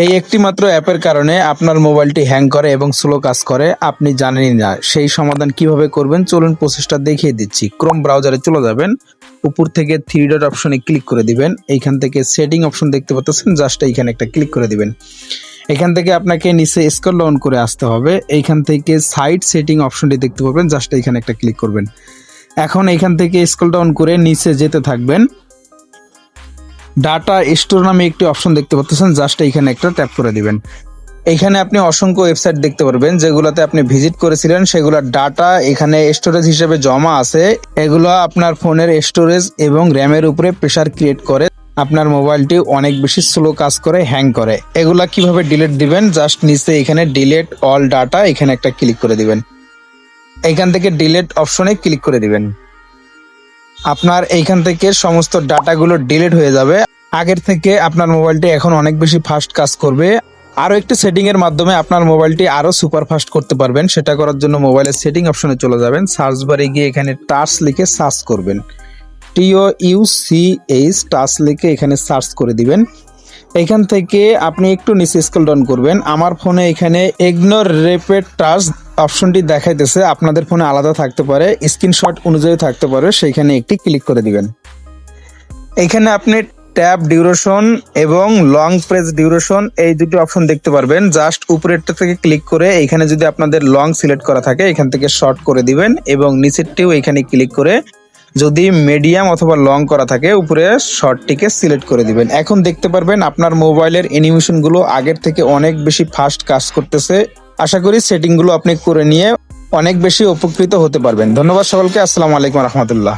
এই একটি মাত্র অ্যাপের কারণে আপনার মোবাইলটি হ্যাং করে এবং স্লো কাজ করে, আপনি জানেনই না। সেই সমাধান কিভাবে করবেন চলুন প্রসেসটা দেখিয়ে দিচ্ছি। ক্রোম ব্রাউজারে চলে যাবেন, উপর থেকে থ্রি ডট অপশনে ক্লিক করে দিবেন। এইখান থেকে সেটিং অপশন দেখতে পাচ্ছেন, জাস্ট এইখানে একটা ক্লিক করে দিবেন। এখান থেকে আপনাকে নিচে স্ক্রল ডাউন করে আসতে হবে। এইখান থেকে সাইড সেটিং অপশনটি দেখতে পাবেন, জাস্ট এইখানে একটা ক্লিক করবেন। এখন এইখান থেকে স্ক্রল ডাউন করে নিচে যেতে থাকবেন। ডাটা স্টোর নামে একটি অপশন দেখতে পাচ্ছেন, জাস্ট এইখানে একটা ট্যাপ করে দিবেন। এখানে আপনি অসংখ্য ওয়েবসাইট দেখতে পারবেন যেগুলোতে আপনি ভিজিট করেছিলেন, সেগুলোর ডাটা এখানে স্টোরেজ হিসেবে জমা আছে। এগুলো আপনার ফোনের স্টোরেজ এবং র্যামের উপরে প্রেসার ক্রিয়েট করে আপনার মোবাইলটি অনেক বেশি স্লো কাজ করে, হ্যাং করে। এগুলা কিভাবে ডিলিট দিবেন, জাস্ট নিচে এখানে ডিলিট অল ডাটা এখানে একটা ক্লিক করে দিবেন। এইখান থেকে ডিলিট অপশনে ক্লিক করে দিবেন। আপনার এইখান থেকে সমস্ত ডাটাগুলো ডিলিট হয়ে যাবে। আগের থেকে আপনার মোবাইলটি এখন অনেক বেশি ফাস্ট কাজ করবে। আরো একটি সেটিং এর মাধ্যমে আপনার মোবাইলটি আরো সুপার ফাস্ট করতে পারবেন। সেটা করার জন্য মোবাইলের সেটিং অপশনে চলে যাবেন, সার্চ বারে গিয়ে এখানে টাচ লিখে সার্চ করবেন। TOUCH টাচ লিখে এখানে সার্চ করে দিবেন। এখান থেকে আপনি একটু নিচে স্ক্রল ডাউন করবেন। আমার ফোনে এখানে ইগনোর রিপিট টাচ অপশনটি দেখাইতেছে, আপনাদের ফোনে আলাদা থাকতে পারে, স্ক্রিনশট অনুযায়ী থাকতে পারে, সেইখানে একটি ক্লিক করে দিবেন। এখানে আপনি ট্যাব ডিউরেশন এবং লং প্রেস ডিউরেশন এই দুটি অপশন দেখতে পারবেন। জাস্ট উপরেরটা থেকে ক্লিক করে এখানে যদি আপনাদের লং সিলেক্ট করা থাকে এখান থেকে শর্ট করে দিবেন এবং নিচেরটিও এখানে ক্লিক করে যদি মিডিয়াম অথবা লং করা থাকে উপরে শর্টটিকে সিলেক্ট করে দিবেন। এখন দেখতে পারবেন আপনার মোবাইলের অ্যানিমেশন গুলো আগের থেকে অনেক বেশি ফাস্ট কাজ করতেছে। আশা করি সেটিং গুলো আপনি করে নিয়ে অনেক বেশি উপকৃত হতে পারবেন। ধন্যবাদ সকলকে। আসসালামু আলাইকুম রহমতুল্লাহ।